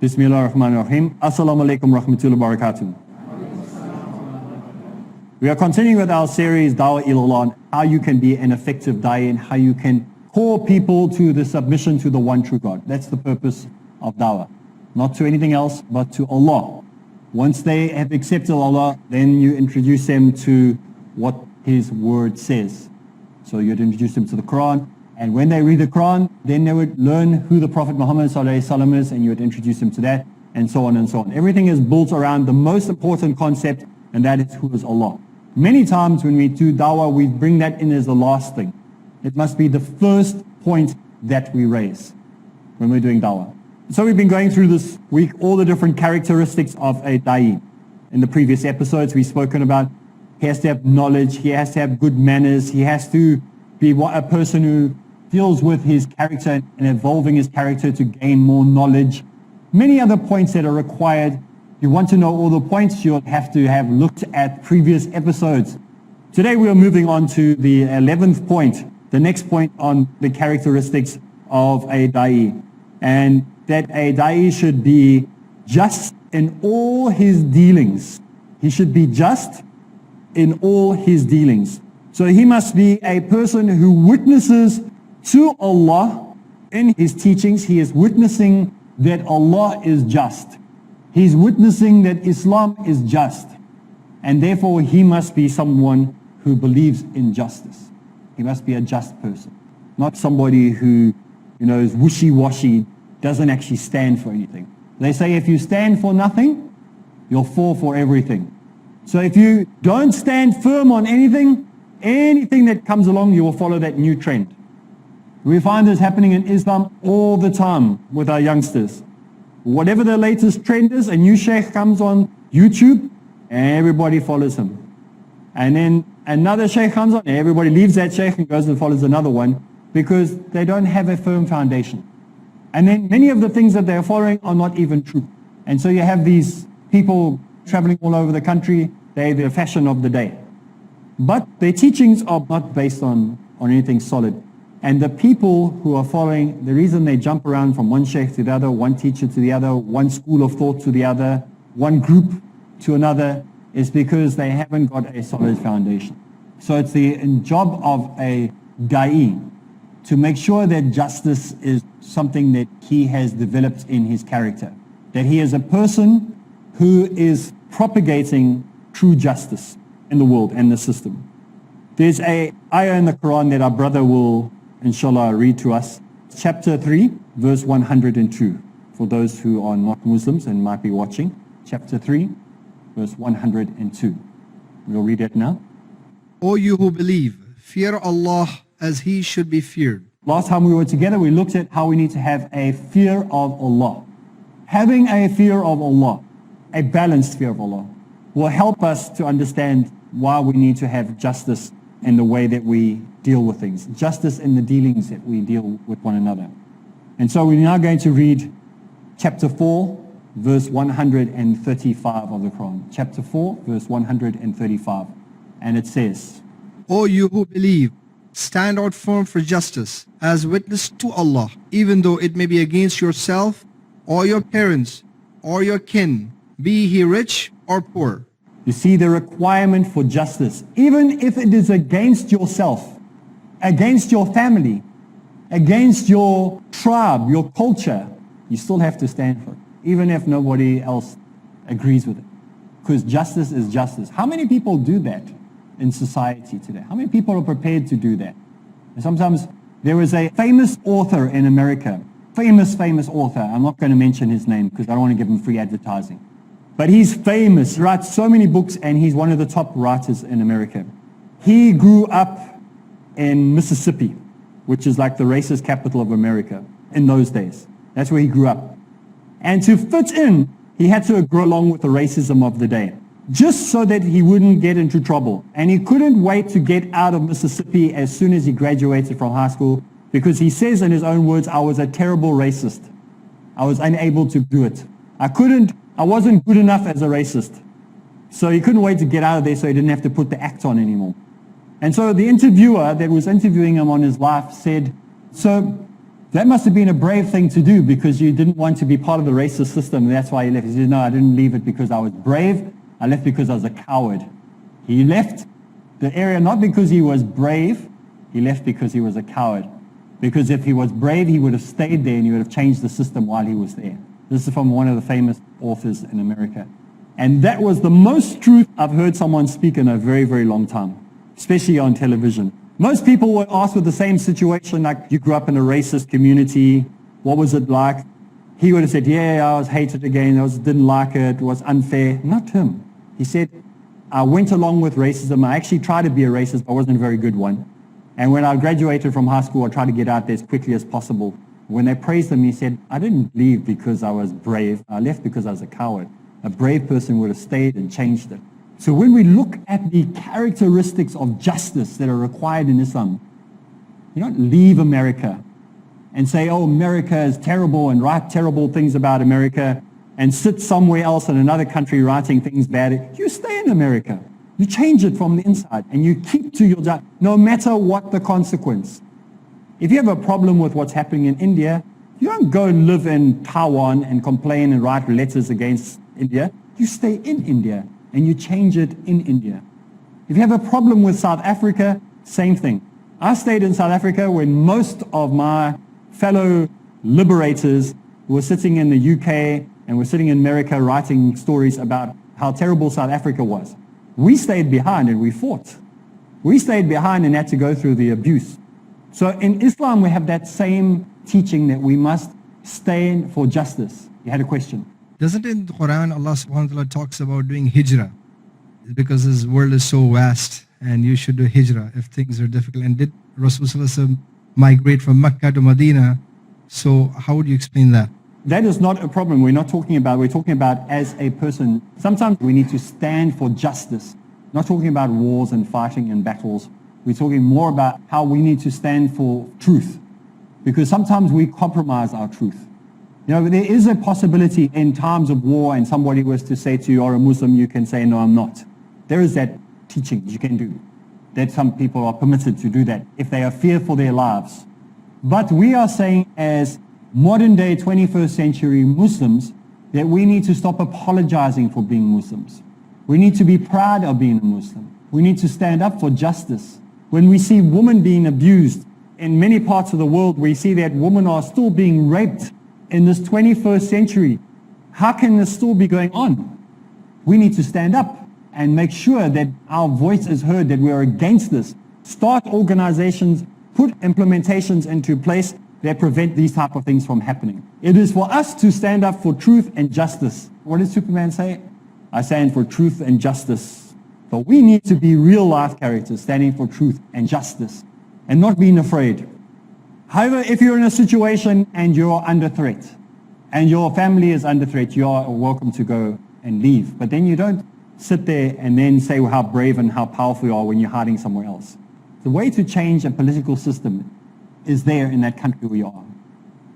Bismillah ar-Rahman ar-Rahim. Assalamu alaikum rahmatullahi wa barakatuh. We are continuing with our series, Dawah Ilallah, how you can be an effective da'i and how you can call people to the submission to the one true God. That's the purpose of dawah. Not to anything else, but to Allah. Once they have accepted Allah, then you introduce them to what His word says. So you'd introduce them to the Quran. And when they read the Quran, then they would learn who the Prophet Muhammad ﷺ is, and you would introduce them to that, and so on and so on. Everything is built around the most important concept, and that is who is Allah. Many times when we do dawah, we bring that in as the last thing. It must be the first point that we raise when we're doing dawah. So we've been going through this week all the different characteristics of a da'i. In the previous episodes, we've spoken about he has to have knowledge, he has to have good manners, he has to be a person who deals with his character and evolving his character to gain more knowledge. Many other points that are required. If you want to know all the points, you'll have to have looked at previous episodes. Today we are moving on to the 11th point, the next point on the characteristics of a da'i. And that a da'i should be just in all his dealings. He should be just in all his dealings. So he must be a person who witnesses to Allah in his teachings. He is witnessing that Allah is just. He's witnessing that Islam is just. And therefore he must be someone who believes in justice. He must be a just person. Not somebody who, is wishy-washy, doesn't actually stand for anything. They say if you stand for nothing, you'll fall for everything. So if you don't stand firm on anything that comes along, you will follow that new trend. We find this happening in Islam all the time with our youngsters. Whatever the latest trend is, a new sheikh comes on YouTube, and everybody follows him. And then another sheikh comes on, and everybody leaves that sheikh and goes and follows another one because they don't have a firm foundation. And then many of the things that they're following are not even true. And so you have these people traveling all over the country, they're the fashion of the day. But their teachings are not based on anything solid. And the people who are following, the reason they jump around from one sheikh to the other, one teacher to the other, one school of thought to the other, one group to another, is because they haven't got a solid foundation. So it's the job of a da'i to make sure that justice is something that he has developed in his character. That he is a person who is propagating true justice in the world and the system. There's a ayah in the Quran that our brother will inshallah read to us. Chapter 3, verse 102. For those who are not Muslims and might be watching. Chapter 3, verse 102. We'll read it now. O you who believe, fear Allah as He should be feared. Last time we were together, we looked at how we need to have a fear of Allah. Having a fear of Allah, a balanced fear of Allah, will help us to understand why we need to have justice in the way that we deal with things. Justice in the dealings that we deal with one another. And so we're now going to read chapter 4, verse 135 of the Quran. Chapter 4, verse 135. And it says, O you who believe, stand out firm for justice as witness to Allah, even though it may be against yourself or your parents or your kin, be he rich or poor. You see the requirement for justice, even if it is against yourself, against your family, against your tribe, your culture, you still have to stand for it, even if nobody else agrees with it. Because justice is justice. How many people do that in society today? How many people are prepared to do that? And sometimes there was a famous author in America, famous author. I'm not going to mention his name because I don't want to give him free advertising. But he's famous, he writes so many books, and he's one of the top writers in America. He grew up in Mississippi, which is like the racist capital of America in those days. That's where he grew up. And to fit in, he had to grow along with the racism of the day, just so that he wouldn't get into trouble. And he couldn't wait to get out of Mississippi as soon as he graduated from high school, because he says in his own words, I was a terrible racist. I was unable to do it. I wasn't good enough as a racist. So he couldn't wait to get out of there so he didn't have to put the act on anymore. And so the interviewer that was interviewing him on his life said, so That must have been a brave thing to do because you didn't want to be part of the racist system. And that's why he left. He said, no, I didn't leave it because I was brave. I left because I was a coward. He left the area not because he was brave. He left because he was a coward. Because if he was brave, he would have stayed there and he would have changed the system while he was there. This is from one of the famous authors in America. And that was the most truth I've heard someone speak in a very, very long time, especially on television. Most people were asked with the same situation, like you grew up in a racist community, what was it like? He would have said, yeah, I was hated again, didn't like it, it was unfair. Not him. He said, I went along with racism. I actually tried to be a racist, but I wasn't a very good one. And when I graduated from high school, I tried to get out there as quickly as possible. When they praised him, he said, I didn't leave because I was brave. I left because I was a coward. A brave person would have stayed and changed it. So when we look at the characteristics of justice that are required in Islam, you don't leave America and say, oh, America is terrible and write terrible things about America and sit somewhere else in another country writing things bad. You stay in America. You change it from the inside and you keep to your job, no matter what the consequence. If you have a problem with what's happening in India, you don't go and live in Taiwan and complain and write letters against India. You stay in India and you change it in India. If you have a problem with South Africa, same thing. I stayed in South Africa when most of my fellow liberators were sitting in the UK and were sitting in America writing stories about how terrible South Africa was. We stayed behind and we fought. We stayed behind and had to go through the abuse. So in Islam, we have that same teaching that we must stand for justice. You had a question? Doesn't in the Quran Allah subhanahu wa ta'ala talks about doing hijrah? Because this world is so vast and you should do hijrah if things are difficult. And did Rasulullah migrate from Mecca to Medina? So how would you explain that? That is not a problem. We're talking about as a person. Sometimes we need to stand for justice. Not talking about wars and fighting and battles. We're talking more about how we need to stand for truth. Because sometimes we compromise our truth. You know, there is a possibility in times of war and somebody was to say to you, you're a Muslim, you can say, no, I'm not. There is that teaching you can do. That some people are permitted to do that if they are feared for their lives. But we are saying as modern day 21st century Muslims that we need to stop apologizing for being Muslims. We need to be proud of being a Muslim. We need to stand up for justice. When we see women being abused in many parts of the world, we see that women are still being raped in this 21st century. How can this still be going on? We need to stand up and make sure that our voice is heard, that we are against this. Start organizations, put implementations into place that prevent these type of things from happening. It is for us to stand up for truth and justice. What did Superman say? I stand for truth and justice. But we need to be real life characters standing for truth and justice and not being afraid. However, if you're in a situation and you're under threat and your family is under threat, you are welcome to go and leave. But then you don't sit there and then say how brave and how powerful you are when you're hiding somewhere else. The way to change a political system is there in that country where you are.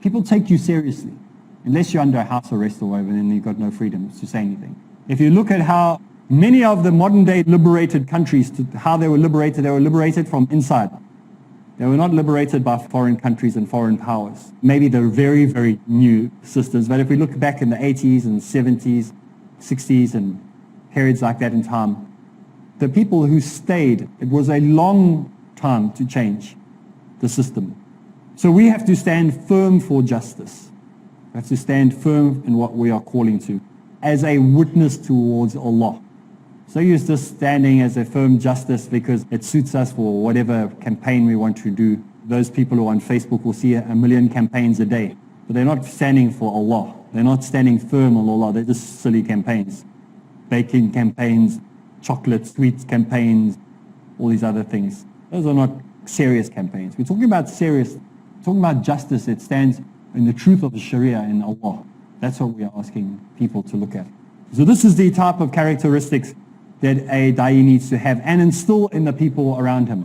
People take you seriously. Unless you're under a house arrest or whatever, then you've got no freedom to say anything. If you look at how many of the modern day liberated countries, how they were liberated from inside. They were not liberated by foreign countries and foreign powers. Maybe they're very, very new systems, but if we look back in the 80s and 70s, 60s and periods like that in time, the people who stayed, it was a long time to change the system. So we have to stand firm for justice. We have to stand firm in what we are calling to as a witness towards Allah. So you're just standing as a firm justice because it suits us for whatever campaign we want to do. Those people who are on Facebook will see 1 million campaigns a day, but they're not standing for Allah. They're not standing firm on Allah. They're just silly campaigns. Baking campaigns, chocolate, sweets campaigns, all these other things. Those are not serious campaigns. We're talking about serious, talking about justice that stands in the truth of the Sharia in Allah. That's what we are asking people to look at. So this is the type of characteristics that a da'i needs to have and instill in the people around him.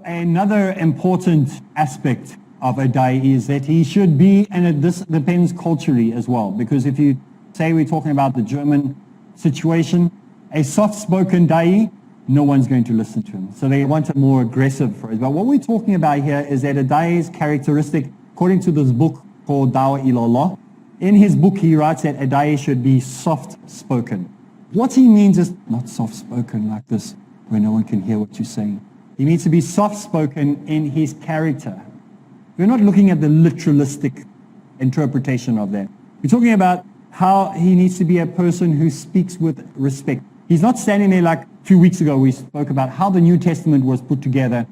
Another important aspect of a da'i is that he should be, and this depends culturally as well, because if you say we're talking about the German situation, A soft-spoken da'i, no one's going to listen to him. So they want a more aggressive phrase. But what we're talking about here is that a da'i's characteristic, according to this book called Dawah Ilallah, in his book he writes that a da'i should be soft-spoken. What he means is not soft-spoken like this, where no one can hear what you're saying. He needs to be soft-spoken in his character. We're not looking at the literalistic interpretation of that. We're talking about how he needs to be a person who speaks with respect. He's not standing there like 2 weeks ago we spoke about how the New Testament was put together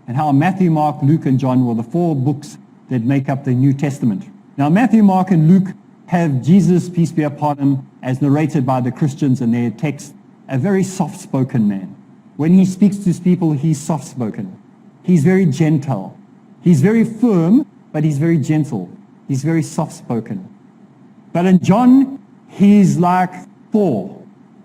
and how Matthew, Mark, Luke, and John were the 4 books that make up the New Testament. Now Matthew, Mark, and Luke have Jesus, peace be upon him, as narrated by the Christians in their text, a very soft-spoken man. When he speaks to people, he's soft-spoken. He's very gentle. He's very firm, but he's very gentle. He's very soft-spoken. But in John, he's like Thor.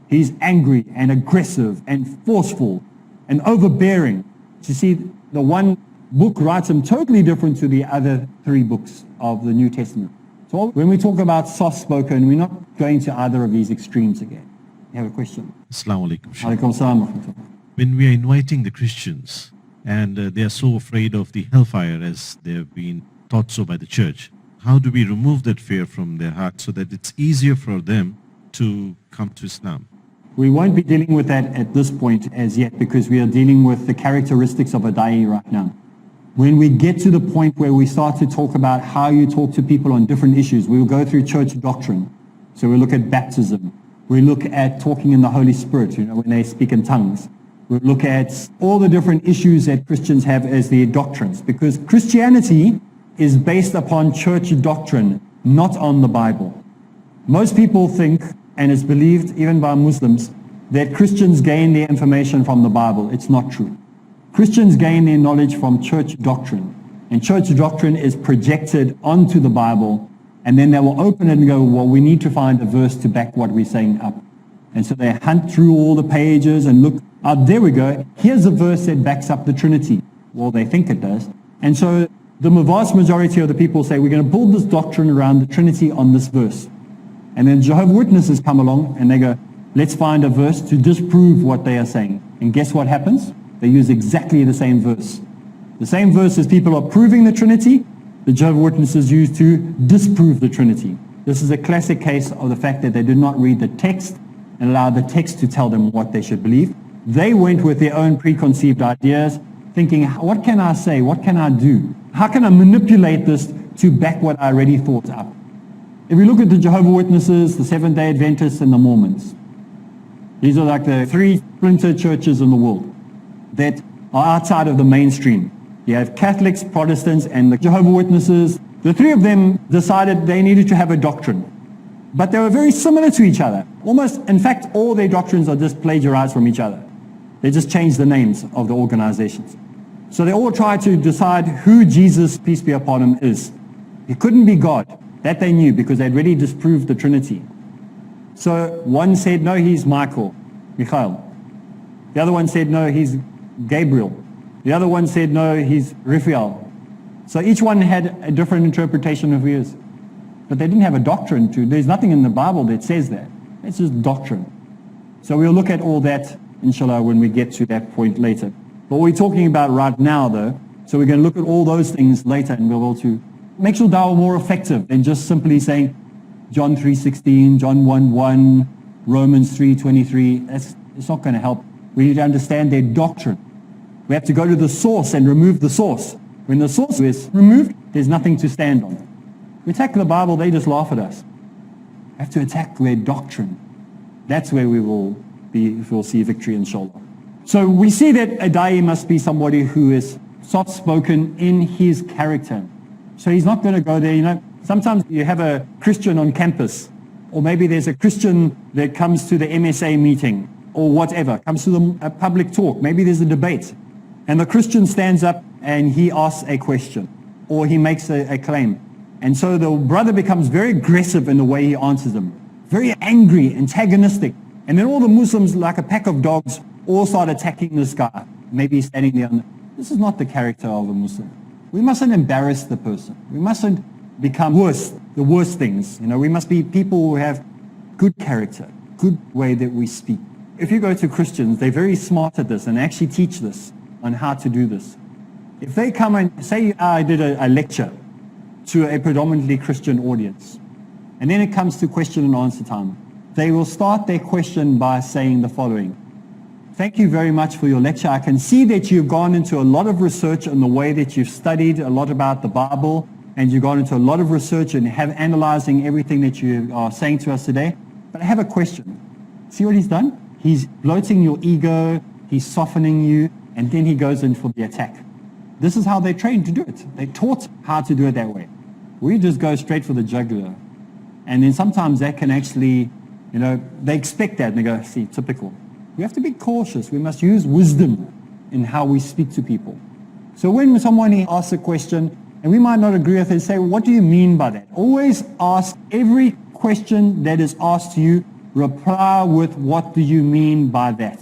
He's angry and aggressive and forceful and overbearing. You see, the one book writes him totally different to the other 3 books of the New Testament. So when we talk about soft-spoken, we're not going to either of these extremes again. You have a question? Assalamu alaikum. Alaikum salam wa rahmatullah. When we are inviting the Christians and they are so afraid of the hellfire as they have been taught so by the church, how do we remove that fear from their heart so that it's easier for them to come to Islam? We won't be dealing with that at this point as yet because we are dealing with the characteristics of a da'i right now. When we get to the point where we start to talk about how you talk to people on different issues, we will go through church doctrine. So we look at baptism. We look at talking in the Holy Spirit, when they speak in tongues. We look at all the different issues that Christians have as their doctrines, because Christianity is based upon church doctrine, not on the Bible. Most people think, and it's believed even by Muslims, that Christians gain their information from the Bible. It's not true. Christians gain their knowledge from church doctrine, and church doctrine is projected onto the Bible, and then they will open it and go, well, we need to find a verse to back what we're saying up. And so they hunt through all the pages and look, there we go, here's a verse that backs up the Trinity. Well, they think it does. And so the vast majority of the people say, we're going to build this doctrine around the Trinity on this verse. And then Jehovah's Witnesses come along and they go, let's find a verse to disprove what they are saying. And guess what happens? They use exactly the same verse. The same verse as people are proving the Trinity, the Jehovah's Witnesses use to disprove the Trinity. This is a classic case of the fact that they did not read the text and allow the text to tell them what they should believe. They went with their own preconceived ideas, thinking, what can I say? What can I do? How can I manipulate this to back what I already thought up? If we look at the Jehovah's Witnesses, the Seventh-day Adventists, and the Mormons, these are like the 3 splinter churches in the world that are outside of the mainstream. You have Catholics, Protestants, and the Jehovah's Witnesses. The 3 of them decided they needed to have a doctrine. But they were very similar to each other. Almost, in fact, all their doctrines are just plagiarized from each other. They just changed the names of the organizations. So they all tried to decide who Jesus, peace be upon him, is. He couldn't be God. That they knew because they'd already disproved the Trinity. So one said, no, he's Michael. The other one said, no, he's Gabriel. The other one said, no, he's Raphael. So each one had a different interpretation of who he is. But they didn't have a doctrine to. There's nothing in the Bible that says that. It's just doctrine. So we'll look at all that, inshallah, when we get to that point later. But what we're talking about right now, though, so we're going to look at all those things later and we'll be able to make sure dawah more effective than just simply saying John 3:16, John 1:1, Romans 3:23. It's not going to help. We need to understand their doctrine. We have to go to the source and remove the source. When the source is removed, there's nothing to stand on. We attack the Bible, they just laugh at us. We have to attack their doctrine. That's where we will see victory, inshallah. So we see that a da'i must be somebody who is soft-spoken in his character. So he's not going to go there, Sometimes you have a Christian on campus, or maybe there's a Christian that comes to the MSA meeting, or whatever, comes to a public talk. Maybe there's a debate. And the Christian stands up and he asks a question, or he makes a claim. And so the brother becomes very aggressive in the way he answers them, very angry, antagonistic. And then all the Muslims, like a pack of dogs, all start attacking this guy. Maybe he's standing there. This is not the character of a Muslim. We mustn't embarrass the person. We mustn't become the worst things. We must be people who have good character, good way that we speak. if you go to Christians, they're very smart at this and actually teach this on how to do this. If they come and say I did a lecture to a predominantly Christian audience, and then it comes to question and answer time, they will start their question by saying the following: thank you very much for your lecture. I can see that you've gone into a lot of research on the way that you've studied a lot about the Bible, and you've gone into a lot of research and have analyzing everything that you are saying to us today. But I have a question. See what he's done? He's bloating your ego, he's softening you, and then he goes in for the attack. This is how they're trained to do it. They're taught how to do it that way. We just go straight for the jugular. And then sometimes that can actually, they expect that and they go, see, typical. We have to be cautious. We must use wisdom in how we speak to people. So when someone asks a question, and we might not agree with it, say, what do you mean by that? Always ask every question that is asked to you, reply with, what do you mean by that?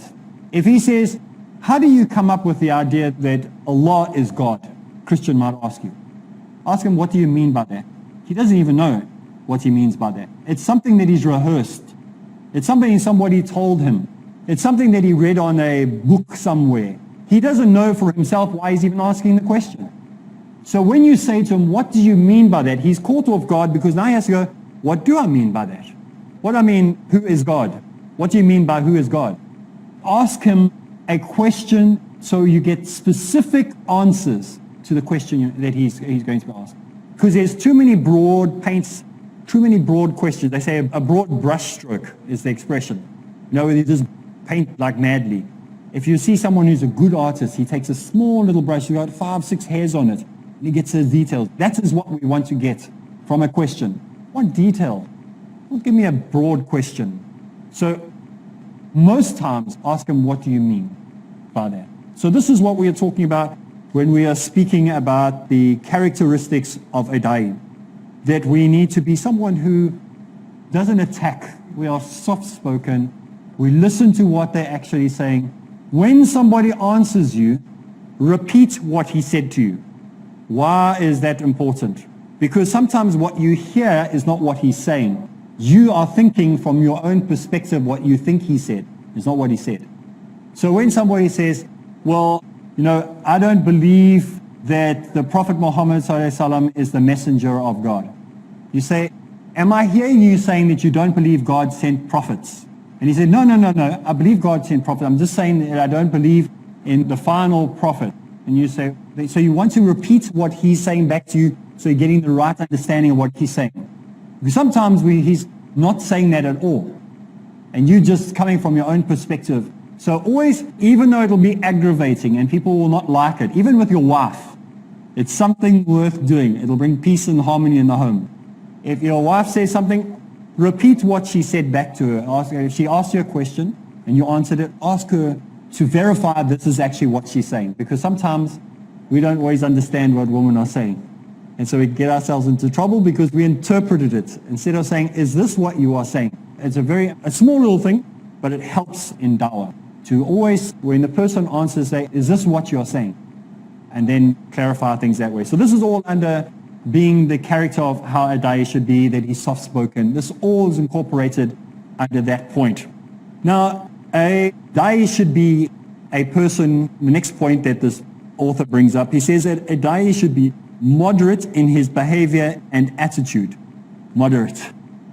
If he says, how do you come up with the idea that Allah is God? Christian might ask you. Ask him, what do you mean by that? He doesn't even know what he means by that. It's something that he's rehearsed. It's something somebody told him. It's something that he read on a book somewhere. He doesn't know for himself why he's even asking the question. So when you say to him, what do you mean by that? He's caught off guard because now he has to go, what do I mean by that? What do I mean, who is God? What do you mean by who is God? Ask him a question so you get specific answers to the question that he's going to ask. Because there's too many broad questions. They say a broad brushstroke is the expression. You just paint like madly. If you see someone who's a good artist, he takes a small little brush, he's got 5, 6 hairs on it, and he gets the details. That is what we want to get from a question. What detail? Don't give me a broad question. So most times, ask him, what do you mean by that? So this is what we are talking about when we are speaking about the characteristics of a da'i. That we need to be someone who doesn't attack. We are soft-spoken. We listen to what they're actually saying. When somebody answers you, repeat what he said to you. Why is that important? Because sometimes what you hear is not what he's saying. You are thinking from your own perspective what you think he said. It's not what he said. So when somebody says, well, I don't believe that the Prophet Muhammad ﷺ is the messenger of God. You say, am I hearing you saying that you don't believe God sent prophets? And he said, no, I believe God sent prophets. I'm just saying that I don't believe in the final prophet. And you say, so you want to repeat what he's saying back to you so you're getting the right understanding of what he's saying. Because sometimes he's not saying that at all. And you just coming from your own perspective. So always, even though it'll be aggravating and people will not like it, even with your wife, it's something worth doing. It'll bring peace and harmony in the home. If your wife says something, repeat what she said back to her. If she asks you a question and you answered it, ask her to verify this is actually what she's saying. Because sometimes we don't always understand what women are saying. And so we get ourselves into trouble because we interpreted it. Instead of saying, is this what you are saying? It's a small little thing, but it helps in da'wah. To always, when the person answers, say, is this what you are saying? And then clarify things that way. So this is all under being the character of how a da'i should be, that he's soft-spoken. This all is incorporated under that point. Now, a da'i should be a person, the next point that this author brings up, he says that a da'i should be moderate in his behavior and attitude. Moderate.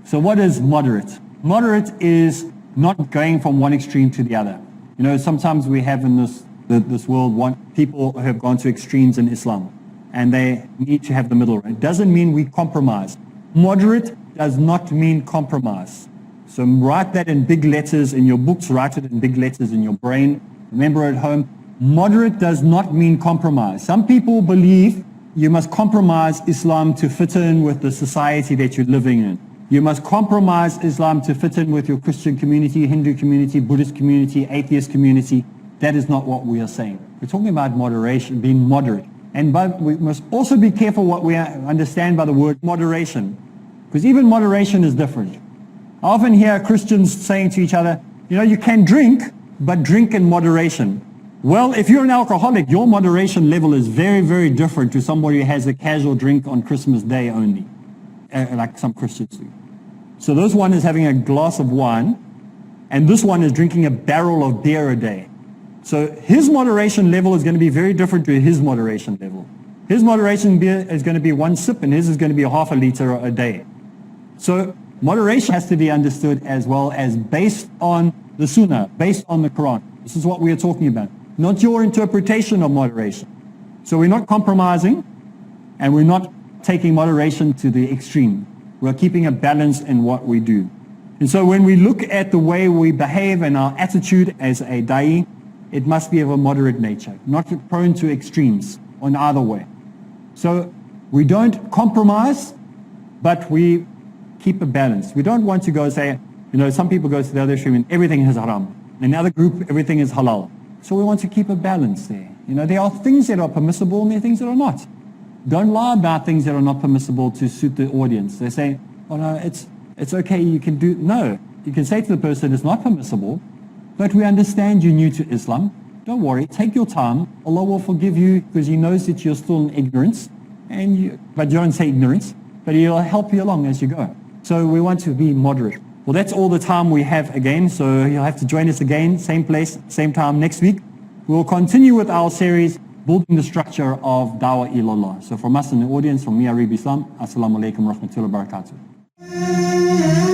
So what is moderate? Moderate is not going from one extreme to the other. Sometimes we have in this world, people have gone to extremes in Islam, and they need to have the middle. It doesn't mean we compromise. Moderate does not mean compromise. So write that in big letters in your books, write it in big letters in your brain, remember at home. Moderate does not mean compromise. Some people believe you must compromise Islam to fit in with the society that you're living in. You must compromise Islam to fit in with your Christian community, Hindu community, Buddhist community, atheist community. That is not what we are saying. We're talking about moderation, being moderate. But we must also be careful what we understand by the word moderation. Because even moderation is different. I often hear Christians saying to each other, you can drink, but drink in moderation. Well, if you're an alcoholic, your moderation level is very, very different to somebody who has a casual drink on Christmas Day only, like some Christians do. So this one is having a glass of wine, and this one is drinking a barrel of beer a day. So his moderation level is going to be very different to his moderation level. His moderation beer is going to be 1 sip, and his is going to be half a liter a day. So moderation has to be understood as well as based on the Sunnah, based on the Quran. This is what we are talking about, not your interpretation of moderation. So we're not compromising, and we're not taking moderation to the extreme. We're keeping a balance in what we do. And so when we look at the way we behave and our attitude as a da'i, it must be of a moderate nature, not prone to extremes on either way. So we don't compromise, but we keep a balance. We don't want to go say, some people go to the other extreme and everything is haram. In another group, everything is halal. So we want to keep a balance there. There are things that are permissible and there are things that are not. Don't lie about things that are not permissible to suit the audience. They say, oh no, it's okay, you can do, no. You can say to the person, it's not permissible, but we understand you're new to Islam. Don't worry, take your time. Allah will forgive you because He knows that you're still in ignorance. But you don't say ignorance, but He'll help you along as you go. So we want to be moderate. Well, that's all the time we have again, so you'll have to join us again, same place, same time next week. We'll continue with our series, Building the Structure of Dawah Ilallah. So from us in the audience, from me, Areeb Islam, Assalamu alaikum wa rahmatullahi wa barakatuh.